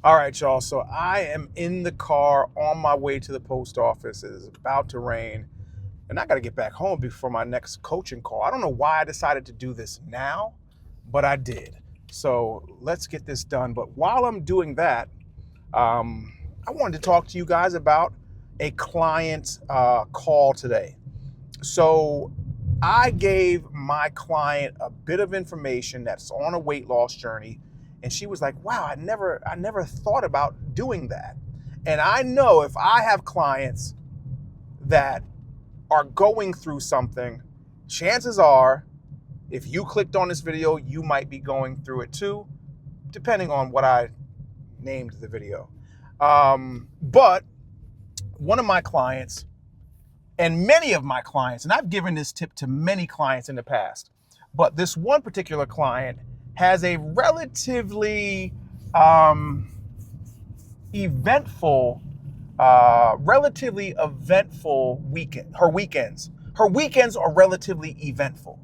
All right, y'all. So I am in the car on my way to the post office. It is about to rain, and I got to get back home before my next coaching call. I don't know why I decided to do this now, but I did. So let's get this done. But while I'm doing that, I wanted to talk to you guys about a client call today. So I gave my client a bit of information that's on a weight loss journey, and she was like, "Wow, I never thought about doing that." And I know if I have clients that are going through something, chances are if you clicked on this video, you might be going through it too, depending on what I named the video. But one of my clients and many of my clients, and I've given this tip to many clients in the past, but this one particular client has a relatively eventful, weekend. Her weekends are relatively eventful.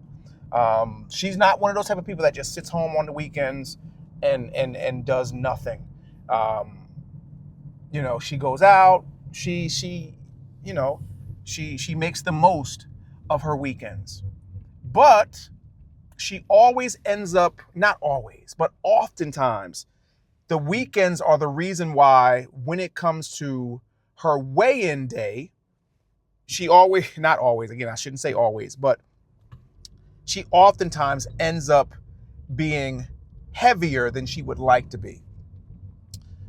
She's not one of those type of people that just sits home on the weekends and does nothing. She goes out. You know, she makes the most of her weekends, but she always ends up, not always, but oftentimes, the weekends are the reason why when it comes to her weigh-in day, she always, not always, again, I shouldn't say always, but she oftentimes ends up being heavier than she would like to be.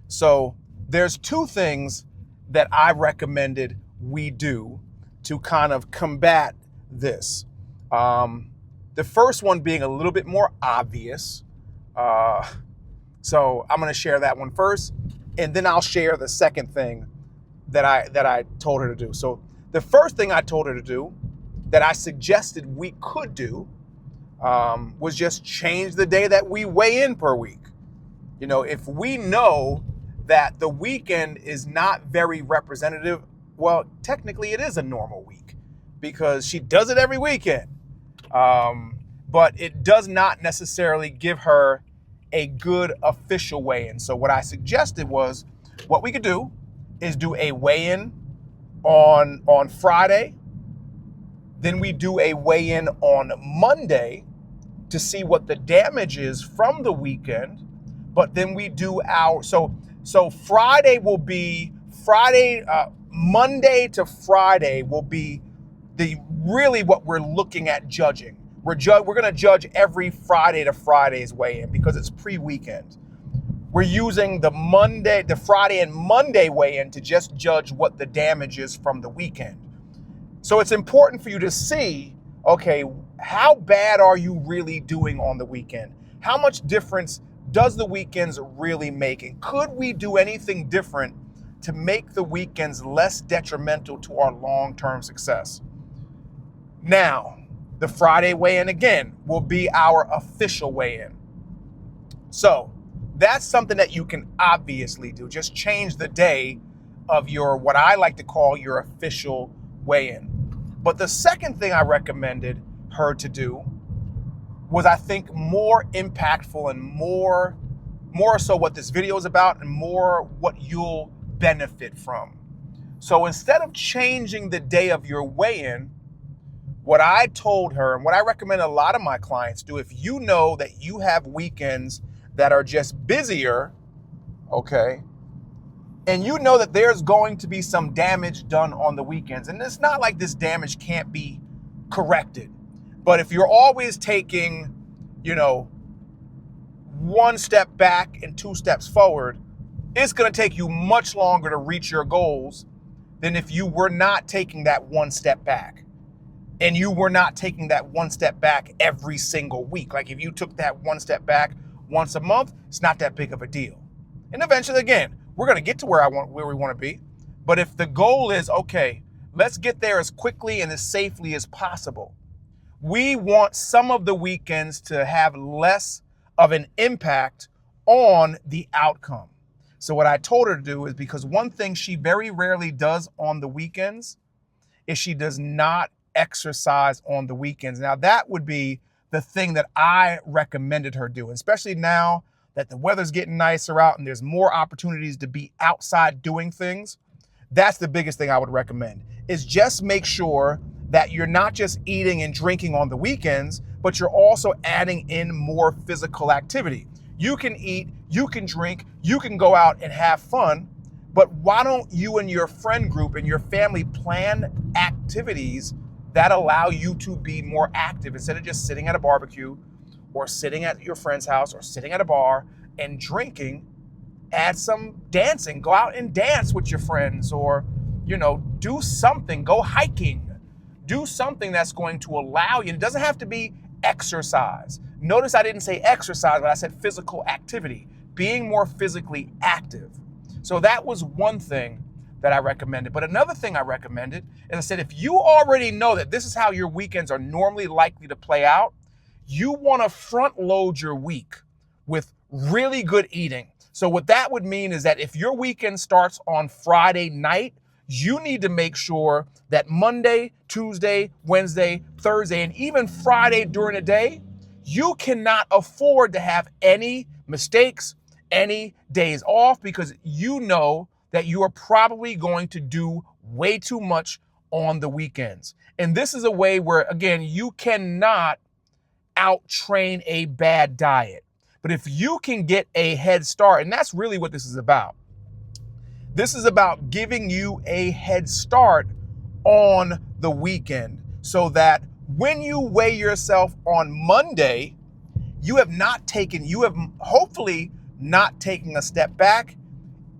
So there's two things that I recommended we do to kind of combat this. The first one being a little bit more obvious. So I'm going to share that one first, and then I'll share the second thing that I told her to do. So the first thing I told her to do that I suggested we could do was just change the day that we weigh in per week. If we know that the weekend is not very representative, well, technically it is a normal week because she does it every weekend. But it does not necessarily give her a good official weigh-in. So what I suggested was what we could do is do a weigh-in on Friday. Then we do a weigh-in on Monday to see what the damage is from the weekend. But then we do so Friday will be Monday to Friday will be really what we're looking at judging. We're going to judge every Friday to Friday's weigh-in because it's pre-weekend. We're using the Friday and Monday weigh-in to just judge what the damage is from the weekend. So it's important for you to see, okay, how bad are you really doing on the weekend? How much difference does the weekends really make? And could we do anything different to make the weekends less detrimental to our long-term success? Now, the Friday weigh-in again will be our official weigh-in. So that's something that you can obviously do. Just change the day of your, what I like to call your official weigh-in. But the second thing I recommended her to do was, I think, more impactful and more so what this video is about and more what you'll benefit from. So instead of changing the day of your weigh-in, what I told her and what I recommend a lot of my clients do, if you know that you have weekends that are just busier, okay, and you know that there's going to be some damage done on the weekends, and it's not like this damage can't be corrected, but if you're always taking, one step back and two steps forward, it's going to take you much longer to reach your goals than if you were not taking that one step back. And you were not taking that one step back every single week. Like if you took that one step back once a month, it's not that big of a deal. And eventually, again, we're going to get to where we want to be. But if the goal is, okay, let's get there as quickly and as safely as possible, we want some of the weekends to have less of an impact on the outcome. So what I told her to do is, because one thing she very rarely does on the weekends is she does not exercise on the weekends. Now that would be the thing that I recommended her do, especially now that the weather's getting nicer out and there's more opportunities to be outside doing things, that's the biggest thing I would recommend, is just make sure that you're not just eating and drinking on the weekends, but you're also adding in more physical activity. You can eat, you can drink, you can go out and have fun, but why don't you and your friend group and your family plan activities that allow you to be more active instead of just sitting at a barbecue or sitting at your friend's house or sitting at a bar and drinking? Add some dancing, go out and dance with your friends, or, do something, go hiking, do something that's going to allow you. It doesn't have to be exercise. Notice I didn't say exercise, but I said physical activity, being more physically active. So that was one thing that I recommended. But another thing I recommended is I said, if you already know that this is how your weekends are normally likely to play out, you want to front load your week with really good eating. So what that would mean is that if your weekend starts on Friday night, you need to make sure that Monday, Tuesday, Wednesday, Thursday, and even Friday during the day, you cannot afford to have any mistakes, any days off, because you know that you are probably going to do way too much on the weekends. And this is a way where, again, you cannot out-train a bad diet. But if you can get a head start, and that's really what this is about. This is about giving you a head start on the weekend so that when you weigh yourself on Monday, you have hopefully not taken a step back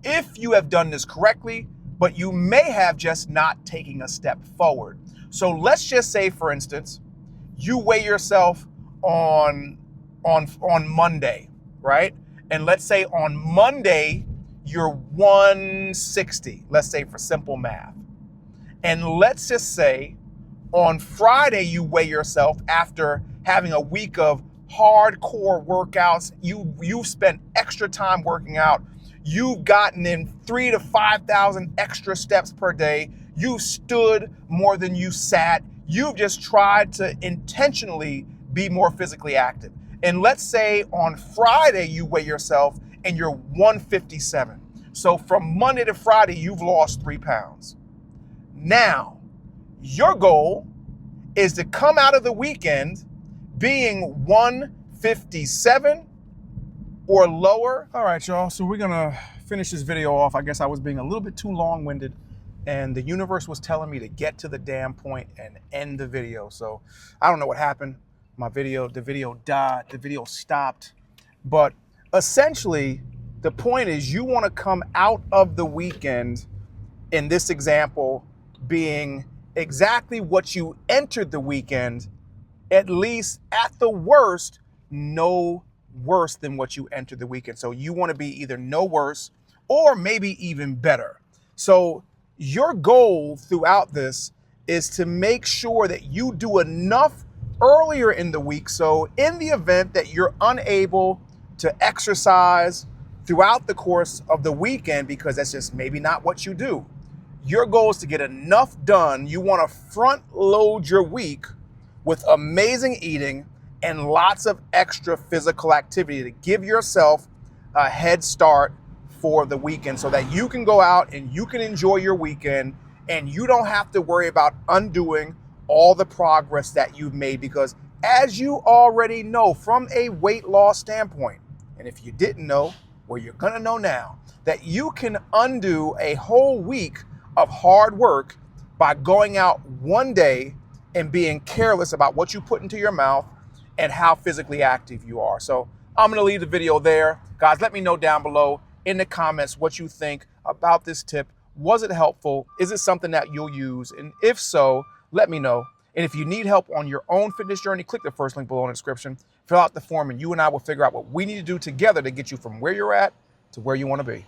if you have done this correctly, but you may have just not taken a step forward. So let's just say, for instance, you weigh yourself on Monday, right? And let's say on Monday, you're 160, let's say for simple math. And let's just say on Friday, you weigh yourself after having a week of hardcore workouts. You've spent extra time working out. You've gotten in 3,000 to 5,000 extra steps per day. You've stood more than you sat. You've just tried to intentionally be more physically active. And let's say on Friday, you weigh yourself and you're 157. So from Monday to Friday, you've lost 3 pounds. Now, your goal is to come out of the weekend being 157 or lower. All right, y'all, so we're gonna finish this video off. I guess I was being a little bit too long-winded and the universe was telling me to get to the damn point and end the video. So I don't know what happened. The video died, the video stopped. But essentially, the point is you want to come out of the weekend, in this example, being exactly what you entered the weekend, at least at the worst, no worse than what you entered the weekend. So you want to be either no worse or maybe even better. So your goal throughout this is to make sure that you do enough earlier in the week. So in the event that you're unable to exercise throughout the course of the weekend, because that's just maybe not what you do, your goal is to get enough done. You want to front load your week with amazing eating and lots of extra physical activity to give yourself a head start for the weekend so that you can go out and you can enjoy your weekend and you don't have to worry about undoing all the progress that you've made. Because as you already know from a weight loss standpoint, and if you didn't know, well, you're gonna know now, that you can undo a whole week of hard work by going out one day and being careless about what you put into your mouth and how physically active you are. So I'm gonna leave the video there. Guys, let me know down below in the comments what you think about this tip. Was it helpful? Is it something that you'll use? And if so, let me know. And if you need help on your own fitness journey, click the first link below in the description, fill out the form, and you and I will figure out what we need to do together to get you from where you're at to where you want to be.